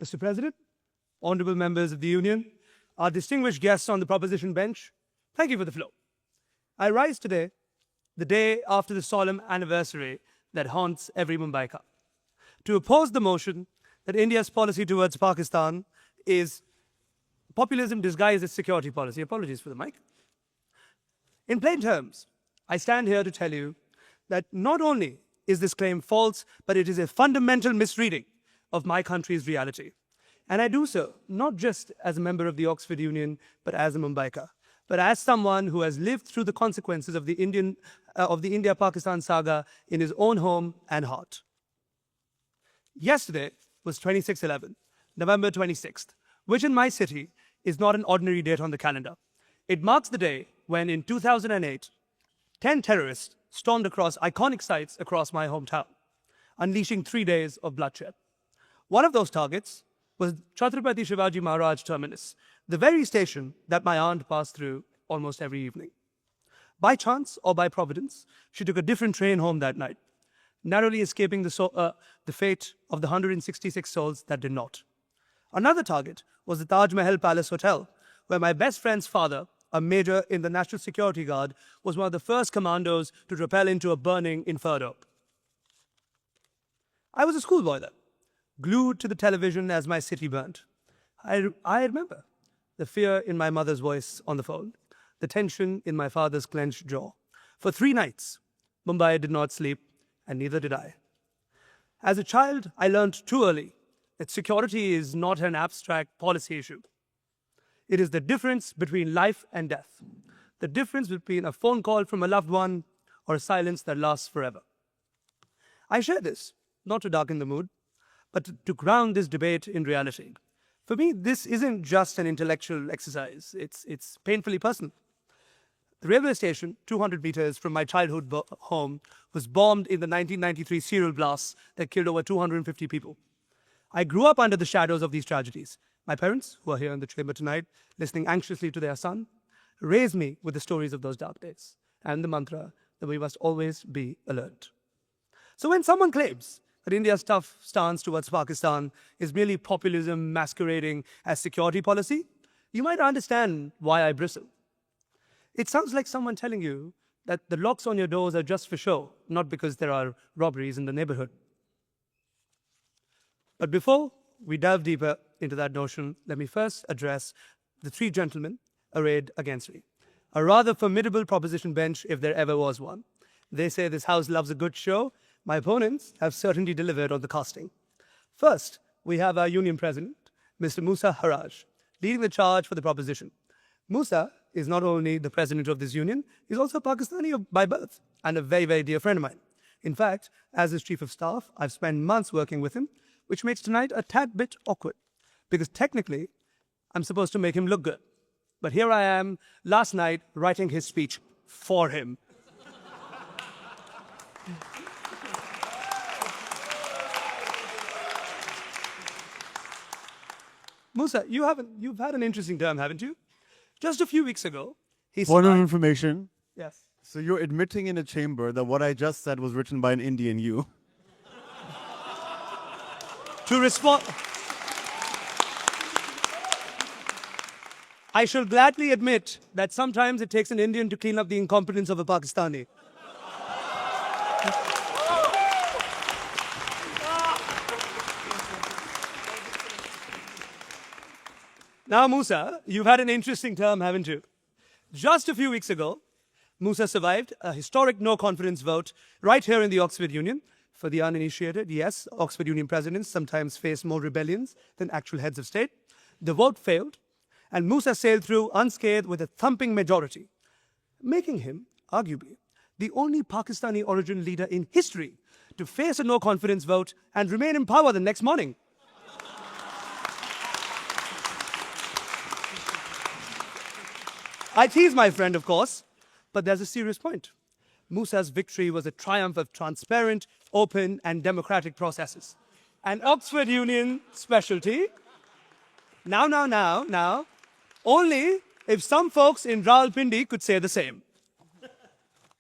Mr. President, honorable members of the Union, our distinguished guests on the proposition bench, thank you for the floor. I rise today, the day after the solemn anniversary that haunts every Mumbaikar, to oppose the motion that India's policy towards Pakistan is populism disguised as security policy. Apologies for the mic. In plain terms, I stand here to tell you that not only is this claim false, but it is a fundamental misreading of my country's reality. And I do so not just as a member of the Oxford Union, but as a Mumbaikar, but as someone who has lived through the consequences of the India-Pakistan saga in his own home and heart. Yesterday was 26/11, November 26th, which in my city is not an ordinary date on the calendar. It marks the day when, in 2008, 10 terrorists stormed across iconic sites across my hometown, unleashing 3 days of bloodshed. One of those targets was Chhatrapati Shivaji Maharaj Terminus, the very station that my aunt passed through almost every evening. By chance or by providence, she took a different train home that night, narrowly escaping the fate of the 166 souls that did not. Another target was the Taj Mahal Palace Hotel, where my best friend's father, a major in the National Security Guard, was one of the first commandos to rappel into a burning Inferno. I was a schoolboy then, glued to the television as my city burnt. I remember the fear in my mother's voice on the phone, the tension in my father's clenched jaw. For 3 nights, Mumbai did not sleep, and neither did I. As a child, I learned too early that security is not an abstract policy issue. It is the difference between life and death, the difference between a phone call from a loved one or a silence that lasts forever. I share this, not to darken the mood, but to ground this debate in reality. For me, this isn't just an intellectual exercise. It's painfully personal. The railway station, 200 meters from my childhood home, was bombed in the 1993 serial blasts that killed over 250 people. I grew up under the shadows of these tragedies. My parents, who are here in the chamber tonight, listening anxiously to their son, raised me with the stories of those dark days and the mantra that we must always be alert. So when someone claims that India's tough stance towards Pakistan is merely populism masquerading as security policy, you might understand why I bristle. It sounds like someone telling you that the locks on your doors are just for show, not because there are robberies in the neighborhood. But before we delve deeper into that notion, let me first address the 3 gentlemen arrayed against me. A rather formidable proposition bench, if there ever was one. They say this house loves a good show. My opponents have certainly delivered on the casting. First, we have our union president, Mr. Musa Haraj, leading the charge for the proposition. Musa is not only the president of this union, he's also a Pakistani by birth and a very, very dear friend of mine. In fact, as his chief of staff, I've spent months working with him, which makes tonight a tad bit awkward, because technically, I'm supposed to make him look good. But here I am, last night, writing his speech for him. Musa, you've had an interesting term, haven't you? Just a few weeks ago, he Point of information. Yes. So you're admitting in a chamber that what I just said was written by an Indian you. To respond, I shall gladly admit that sometimes it takes an Indian to clean up the incompetence of a Pakistani. Now, Musa, you've had an interesting term, haven't you? Just a few weeks ago, Musa survived a historic no-confidence vote right here in the Oxford Union. For the uninitiated, yes, Oxford Union presidents sometimes face more rebellions than actual heads of state. The vote failed, and Musa sailed through unscathed with a thumping majority, making him, arguably, the only Pakistani origin leader in history to face a no-confidence vote and remain in power the next morning. I tease my friend, of course, but there's a serious point. Musa's victory was a triumph of transparent, open, and democratic processes. An Oxford Union specialty. Now, only if some folks in Rawalpindi could say the same.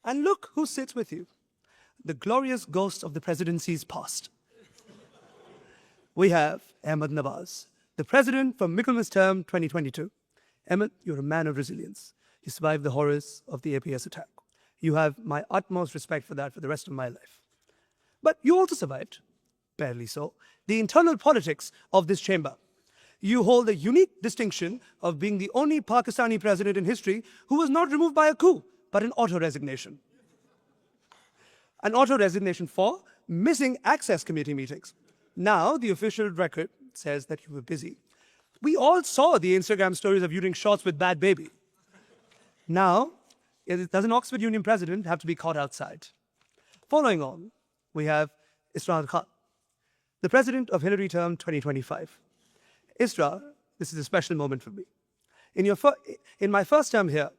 And look who sits with you. The glorious ghost of the presidency's past. We have Ahmed Nawaz, the president for Michaelmas term 2022. Ahmed, you're a man of resilience. You survived the horrors of the APS attack. You have my utmost respect for that for the rest of my life. But you also survived, barely so, the internal politics of this chamber. You hold the unique distinction of being the only Pakistani president in history who was not removed by a coup, but an auto-resignation. An auto-resignation for missing access committee meetings. Now, the official record says that you were busy. We all saw the Instagram stories of you doing shots with Bad Baby. Now, does an Oxford Union president have to be caught outside? Following on, we have Isra Khan, the president of Hillary term 2025. Isra, this is a special moment for me. In my first term here,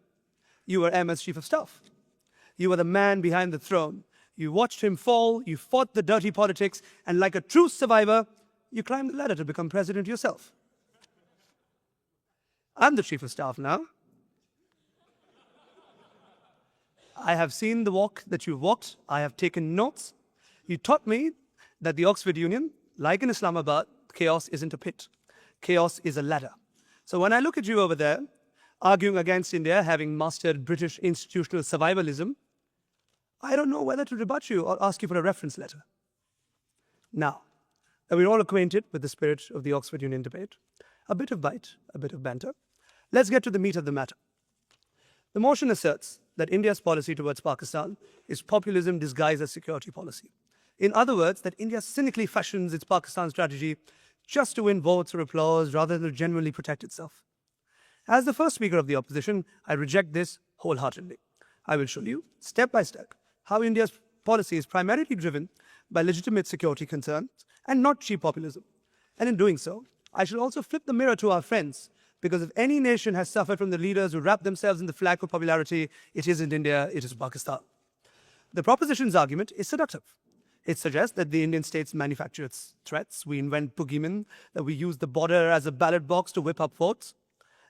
you were Ahmed's chief of staff. You were the man behind the throne. You watched him fall, you fought the dirty politics, and like a true survivor, you climbed the ladder to become president yourself. I'm the chief of staff now. I have seen the walk that you've walked. I have taken notes. You taught me that the Oxford Union, like in Islamabad, chaos isn't a pit. Chaos is a ladder. So when I look at you over there, arguing against India having mastered British institutional survivalism, I don't know whether to rebut you or ask you for a reference letter. Now, that we're all acquainted with the spirit of the Oxford Union debate, a bit of bite, a bit of banter, let's get to the meat of the matter. The motion asserts that India's policy towards Pakistan is populism disguised as security policy. In other words, that India cynically fashions its Pakistan strategy just to win votes or applause rather than to genuinely protect itself. As the first speaker of the opposition, I reject this wholeheartedly. I will show you, step by step, how India's policy is primarily driven by legitimate security concerns and not cheap populism. And in doing so, I shall also flip the mirror to our friends, because if any nation has suffered from the leaders who wrap themselves in the flag of popularity, it isn't India, it is Pakistan. The proposition's argument is seductive. It suggests that the Indian states manufacture its threats. We invent boogeymen, that we use the border as a ballot box to whip up votes.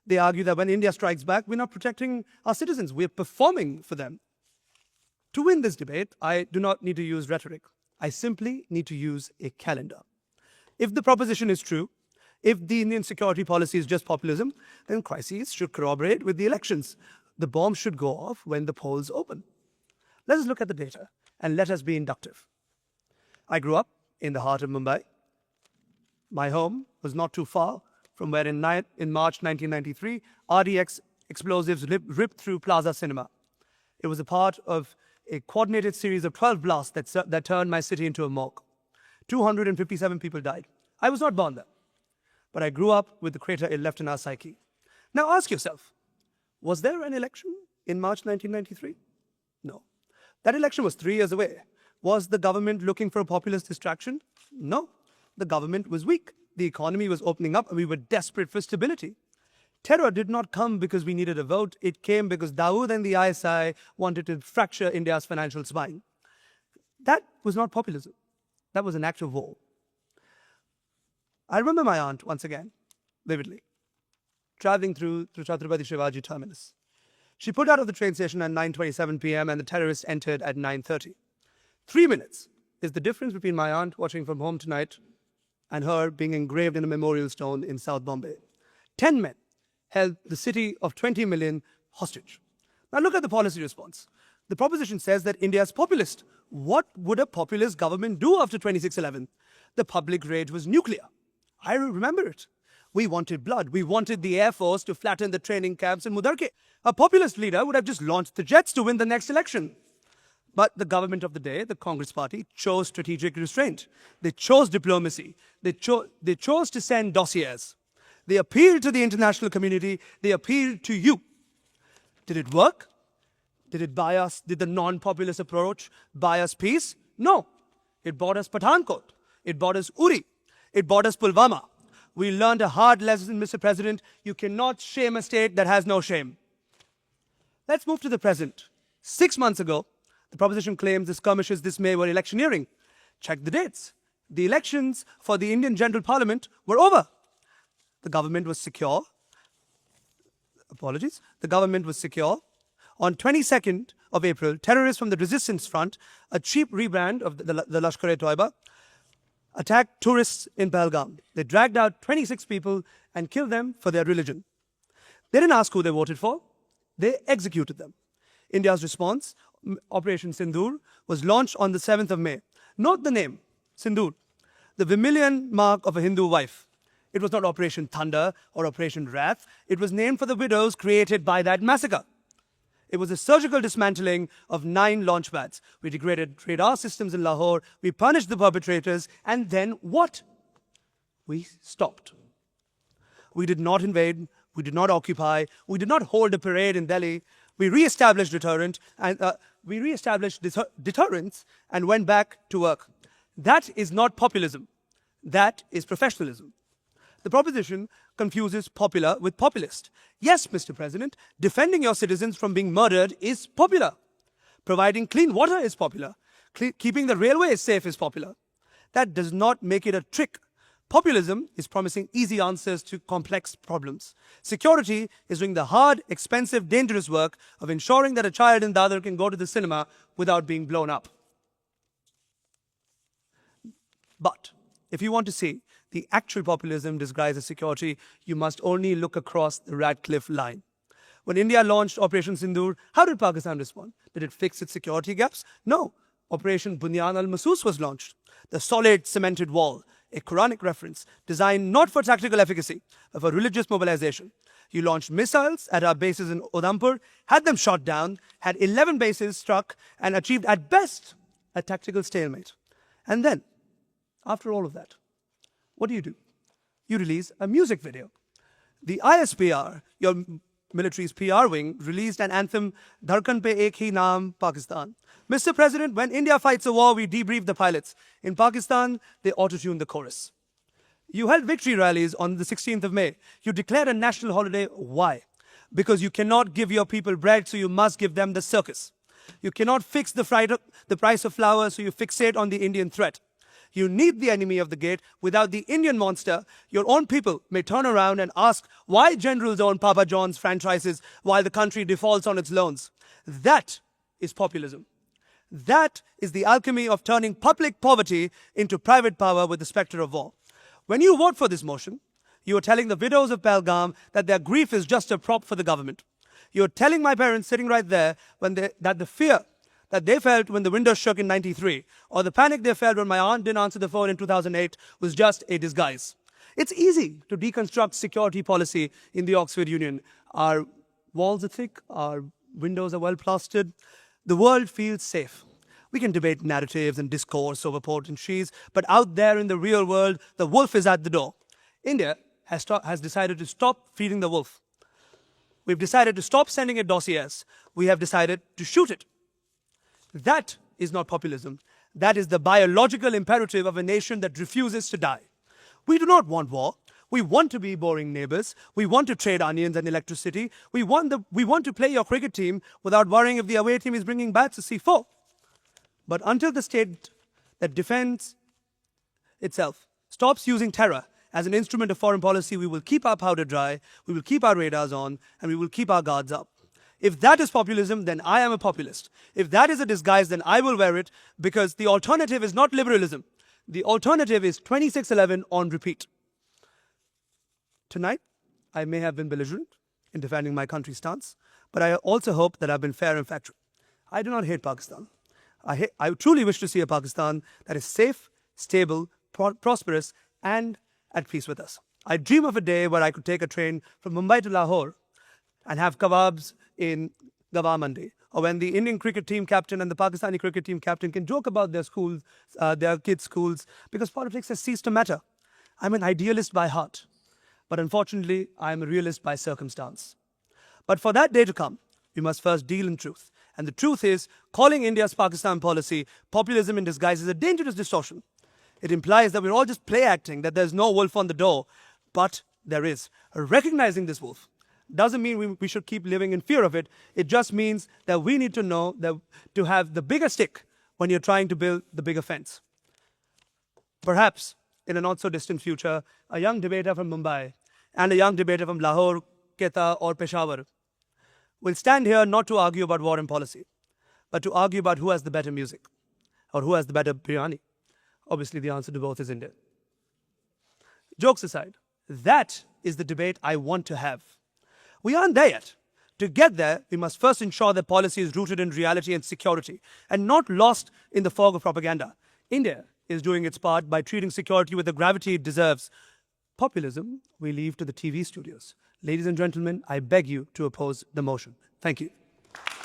They argue that when India strikes back, we're not protecting our citizens, we're performing for them. To win this debate, I do not need to use rhetoric. I simply need to use a calendar. If the proposition is true, if the Indian security policy is just populism, then crises should corroborate with the elections. The bomb should go off when the polls open. Let us look at the data and let us be inductive. I grew up in the heart of Mumbai. My home was not too far from where in March 1993, RDX explosives ripped through Plaza Cinema. It was a part of a coordinated series of 12 blasts that turned my city into a morgue. 257 people died. I was not born there, but I grew up with the crater it left in our psyche. Now ask yourself, was there an election in March 1993? No. That election was 3 years away. Was the government looking for a populist distraction? No. The government was weak. The economy was opening up and we were desperate for stability. Terror did not come because we needed a vote. It came because Dawood and the ISI wanted to fracture India's financial spine. That was not populism. That was an act of war. I remember my aunt, once again, vividly, traveling through Chhatrapati Shivaji terminus. She pulled out of the train station at 9:27 p.m. and the terrorists entered at 9:30. 3 minutes is the difference between my aunt watching from home tonight and her being engraved in a memorial stone in South Bombay. 10 men held the city of 20 million hostage. Now look at the policy response. The proposition says that India is populist. What would a populist government do after 26/11? The public rage was nuclear. I remember it. We wanted blood. We wanted the Air Force to flatten the training camps in Mudarke. A populist leader would have just launched the jets to win the next election. But the government of the day, the Congress party, chose strategic restraint. They chose diplomacy. They chose to send dossiers. They appealed to the international community. They appealed to you. Did it work? Did the non-populist approach buy us peace? No. It bought us Pathankot. It bought us Uri. It bought us Pulwama. We learned a hard lesson, Mr. President. You cannot shame a state that has no shame. Let's move to the present. 6 months ago, the proposition claims the skirmishes this May were electioneering. Check the dates. The elections for the Indian General Parliament were over. The government was secure. Apologies. The government was secure. On 22nd of April, terrorists from the Resistance Front, a cheap rebrand of the Lashkar-e-Toiba, attacked tourists in Pahalgam. They dragged out 26 people and killed them for their religion. They didn't ask who they voted for. They executed them. India's response, Operation Sindoor, was launched on the 7th of May. Note the name, Sindoor, the vermilion mark of a Hindu wife. It was not Operation Thunder or Operation Wrath. It was named for the widows created by that massacre. It was a surgical dismantling of 9 launch pads. We degraded radar systems in Lahore. We punished the perpetrators. And then what? We stopped. We did not invade. We did not occupy. We did not hold a parade in Delhi. We re-established deterrence and went back to work. That is not populism. That is professionalism. The proposition confuses popular with populist. Yes, Mr. President, defending your citizens from being murdered is popular. Providing clean water is popular. Keeping the railways safe is popular. That does not make it a trick. Populism is promising easy answers to complex problems. Security is doing the hard, expensive, dangerous work of ensuring that a child in Dadar can go to the cinema without being blown up. But if you want to see the actual populism disguised as security, you must only look across the Radcliffe line. When India launched Operation Sindoor, how did Pakistan respond? Did it fix its security gaps? No. Operation Bunyan al-Masus was launched. The solid cemented wall, a Quranic reference designed not for tactical efficacy, but for religious mobilization. You launched missiles at our bases in Udhampur, had them shot down, had 11 bases struck, and achieved at best a tactical stalemate. And then, after all of that, what do? You release a music video. The ISPR, your military's PR wing, released an anthem, Dharkan Pe Ek Hi Naam, Pakistan. Mr. President, when India fights a war, we debrief the pilots. In Pakistan, they auto-tune the chorus. You held victory rallies on the 16th of May. You declared a national holiday. Why? Because you cannot give your people bread, so you must give them the circus. You cannot fix the price of flour, so you fixate on the Indian threat. You need the enemy of the gate. Without the Indian monster, your own people may turn around and ask why generals own Papa John's franchises while the country defaults on its loans. That is populism. That is the alchemy of turning public poverty into private power with the specter of war. When you vote for this motion, you are telling the widows of Pahalgam that their grief is just a prop for the government. You are telling my parents sitting right there that the fear that they felt when the windows shook in '93, or the panic they felt when my aunt didn't answer the phone in 2008 was just a disguise. It's easy to deconstruct security policy in the Oxford Union. Our walls are thick, our windows are well plastered. The world feels safe. We can debate narratives and discourse over port and cheese, but out there in the real world, the wolf is at the door. India has decided to stop feeding the wolf. We've decided to stop sending it dossiers. We have decided to shoot it. That is not populism. That is the biological imperative of a nation that refuses to die. We do not want war. We want to be boring neighbors. We want to trade onions and electricity. We want to play your cricket team without worrying if the away team is bringing bats to C4. But until the state that defends itself stops using terror as an instrument of foreign policy, we will keep our powder dry, we will keep our radars on, and we will keep our guards up. If that is populism, then I am a populist. If that is a disguise, then I will wear it, because the alternative is not liberalism. The alternative is 2611 on repeat. Tonight, I may have been belligerent in defending my country's stance, but I also hope that I've been fair and factual. I do not hate Pakistan. I truly wish to see a Pakistan that is safe, stable, prosperous, and at peace with us. I dream of a day where I could take a train from Mumbai to Lahore and have kebabs in Gawar Mandi, or when the Indian cricket team captain and the Pakistani cricket team captain can joke about their schools, their kids' schools, because politics has ceased to matter. I'm an idealist by heart, but unfortunately, I am a realist by circumstance. But for that day to come, we must first deal in truth. And the truth is, calling India's Pakistan policy populism in disguise is a dangerous distortion. It implies that we're all just play acting, that there's no wolf on the door, but there is. Recognizing this wolf doesn't mean we should keep living in fear of it. It just means that we need to know that to have the bigger stick when you're trying to build the bigger fence. Perhaps, in a not-so-distant future, a young debater from Mumbai and a young debater from Lahore, Quetta, or Peshawar will stand here not to argue about war and policy, but to argue about who has the better music, or who has the better biryani, Obviously, the answer to both is India. Jokes aside, that is the debate I want to have. We aren't there yet. To get there, we must first ensure that policy is rooted in reality and security and not lost in the fog of propaganda. India is doing its part by treating security with the gravity it deserves. Populism, we leave to the TV studios. Ladies and gentlemen, I beg you to oppose the motion. Thank you.